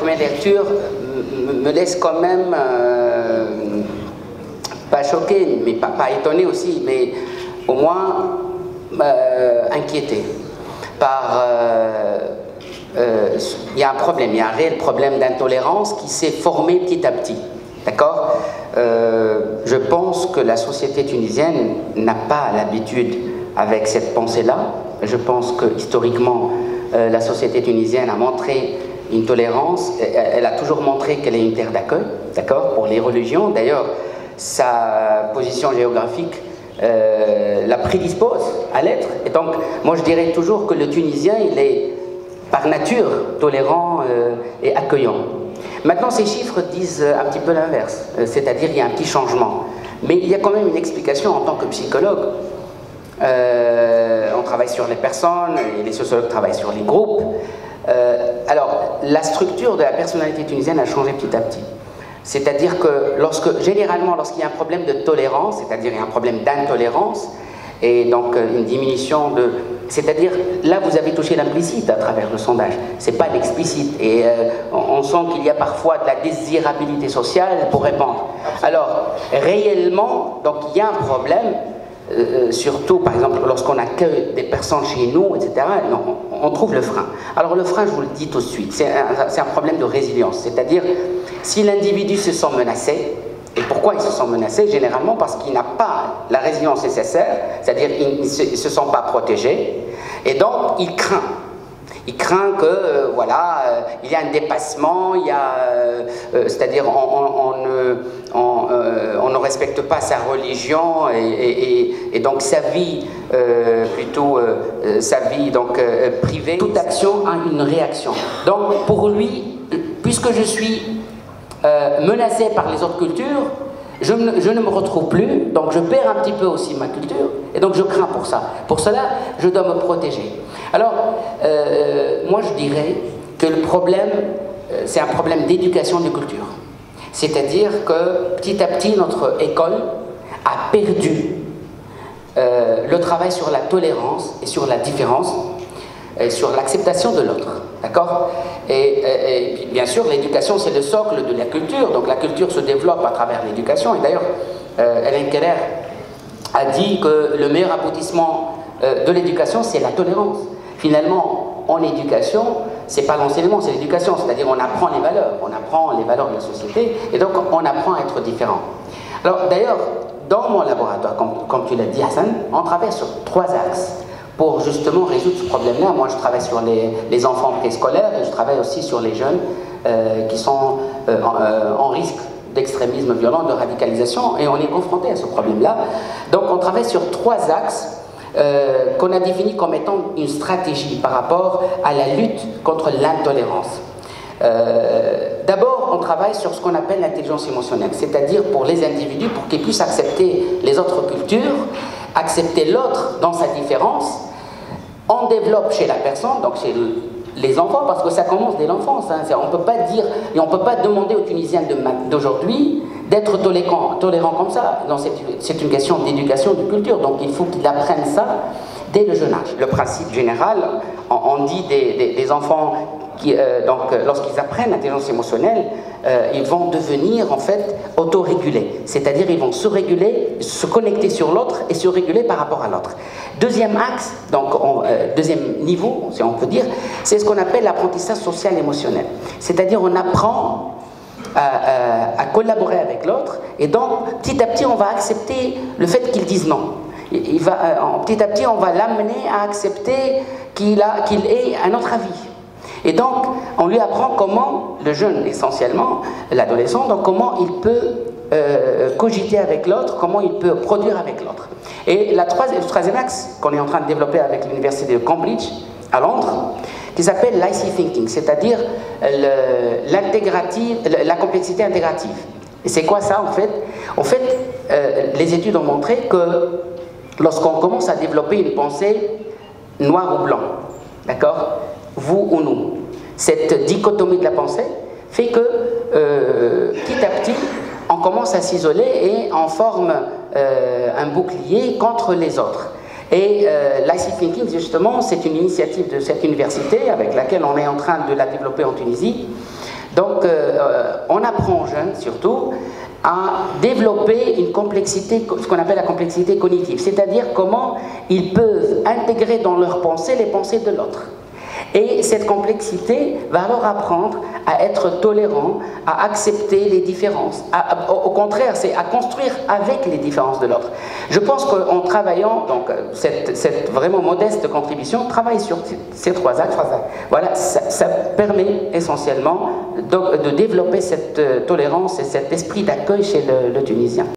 première lecture me laisse quand même pas choqué, mais pas étonné aussi, mais au moins inquiété par... il y a un problème, il y a un réel problème d'intolérance qui s'est formé petit à petit. D'accord? Je pense que la société tunisienne n'a pas l'habitude avec cette pensée-là. Je pense que historiquement, la société tunisienne a montré une tolérance. Elle a toujours montré qu'elle est une terre d'accueil, d'accord, pour les religions. D'ailleurs, sa position géographique la prédispose à l'être. Et donc, moi, je dirais toujours que le Tunisien, il est par nature tolérant et accueillant. Maintenant, ces chiffres disent un petit peu l'inverse, c'est-à-dire il y a un petit changement. Mais il y a quand même une explication en tant que psychologue. On travaille sur les personnes, et les sociologues travaillent sur les groupes. Alors, la structure de la personnalité tunisienne a changé petit à petit. C'est-à-dire que généralement, lorsqu'il y a un problème de tolérance, c'est-à-dire il y a un problème d'intolérance, et donc une diminution de... C'est-à-dire, là, vous avez touché l'implicite à travers le sondage, c'est pas l'explicite. Et on sent qu'il y a parfois de la désirabilité sociale pour répondre. Alors, réellement, donc il y a un problème, surtout, par exemple, lorsqu'on accueille des personnes chez nous, etc., on trouve le frein. Alors, le frein, je vous le dis tout de suite, c'est un problème de résilience. C'est-à-dire, si l'individu se sent menacé, et pourquoi ils se sentent menacés? Généralement parce qu'il n'a pas la résilience nécessaire, c'est-à-dire qu'il ne se sent pas protégé, et donc il craint. Il craint que, voilà, il y a un dépassement, il y a, c'est-à-dire on ne respecte pas sa religion, et donc sa vie, sa vie donc, privée. Toute action a une réaction. Donc pour lui, puisque je suis menacé par les autres cultures, je ne me retrouve plus, donc je perds un petit peu aussi ma culture, et donc je crains pour ça. Pour cela, je dois me protéger. Alors, moi je dirais que le problème, c'est un problème d'éducation de culture. C'est-à-dire que petit à petit, notre école a perdu le travail sur la tolérance et sur la différence, et sur l'acceptation de l'autre. D'accord? Et puis, bien sûr, l'éducation, c'est le socle de la culture. Donc la culture se développe à travers l'éducation. Et d'ailleurs, Hélène Keller a dit que le meilleur aboutissement de l'éducation, c'est la tolérance. Finalement, en éducation, c'est pas l'enseignement, c'est l'éducation. C'est-à-dire on apprend les valeurs de la société, et donc on apprend à être différent. Alors d'ailleurs, dans mon laboratoire, comme tu l'as dit Hassan, on travaille sur 3 axes pour justement résoudre ce problème-là. Moi, je travaille sur les enfants préscolaires, et je travaille aussi sur les jeunes qui sont en risque d'extrémisme violent, de radicalisation, et on est confronté à ce problème-là. Donc, on travaille sur 3 axes qu'on a définis comme étant une stratégie par rapport à la lutte contre l'intolérance. D'abord, on travaille sur ce qu'on appelle l'intelligence émotionnelle, c'est-à-dire pour les individus, pour qu'ils puissent accepter les autres cultures, accepter l'autre dans sa différence. On développe chez la personne, donc chez les enfants, parce que ça commence dès l'enfance. Hein. On ne peut pas dire, et on ne peut pas demander aux Tunisiens d'aujourd'hui d'être tolérants comme ça. Non, c'est une question d'éducation, de culture, donc il faut qu'ils apprennent ça dès le jeune âge. Le principe général, on dit des enfants qui, donc lorsqu'ils apprennent l'intelligence émotionnelle, ils vont devenir en fait autorégulés, c'est-à-dire ils vont se réguler, se connecter sur l'autre et se réguler par rapport à l'autre. Deuxième axe, donc deuxième niveau, si on peut dire, c'est ce qu'on appelle l'apprentissage social émotionnel, c'est-à-dire on apprend à collaborer avec l'autre, et donc petit à petit on va accepter le fait qu'il dise non. Petit à petit on va l'amener à accepter qu'il ait un autre avis. Et donc, on lui apprend comment, le jeune essentiellement, l'adolescent, donc comment il peut cogiter avec l'autre, comment il peut produire avec l'autre. Et le troisième axe qu'on est en train de développer avec l'université de Cambridge, à Londres, qui s'appelle l'IC Thinking, c'est-à-dire la complexité intégrative. Et c'est quoi ça en fait? En fait, les études ont montré que lorsqu'on commence à développer une pensée noir ou blanc, d'accord? Vous ou nous. Cette dichotomie de la pensée fait que petit à petit, on commence à s'isoler et on forme un bouclier contre les autres. Et l'IC Thinking, justement, c'est une initiative de cette université avec laquelle on est en train de la développer en Tunisie. Donc, on apprend aux jeunes, surtout, à développer une complexité, ce qu'on appelle la complexité cognitive, c'est-à-dire comment ils peuvent intégrer dans leur pensée les pensées de l'autre. Et cette complexité va leur apprendre à être tolérant, à accepter les différences. Au contraire, c'est à construire avec les différences de l'autre. Je pense qu'en travaillant, donc cette vraiment modeste contribution travaille sur ces trois axes. Voilà, ça permet essentiellement de développer cette tolérance et cet esprit d'accueil chez le Tunisien.